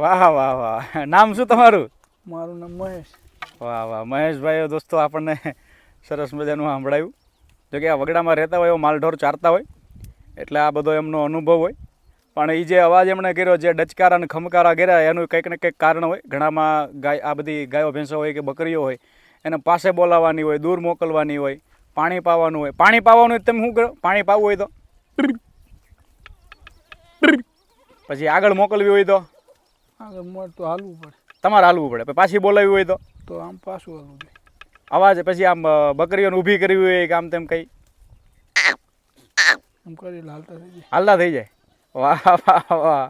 વાહ વાહ વાહ. નામ શું તમારું? મારું નામ મહેશ. વાહ વાહ મહેશભાઈ દોસ્તો આપણને સરસ મજાનું સાંભળાયું. જો કે આ વગડામાં રહેતા હોય એવો માલઢોર ચારતા હોય એટલે આ બધો એમનો અનુભવ હોય. પણ એ જે અવાજ એમણે કર્યો, જે ડચકારા અને ખમકારા કર્યા, એનું કંઈક ને કંઈક કારણ હોય. ઘણામાં ગાય, આ બધી ગાયો ભેંસો હોય કે બકરીઓ હોય એને પાસે બોલાવવાની હોય, દૂર મોકલવાની હોય, પાણી પાવાનું હોય. પાણી પાવાનું હોય તમે શું કરો? પાણી પાવું હોય તો પછી આગળ મોકલવી હોય તો આગળ મોર તો હાલવું પડે. તમારે હાલવું પડે. પછી પાછી બોલાવવી હોય તો આમ પાછું હાલવું જોઈએ. અવાજ પછી આમ બકરીઓને ઊભી કરવી હોય કે આમ તેમ કંઈ આમ કરી હાલતા થઈ જાય. હાલતા થઈ જાય. વાહ વાહ વાહ.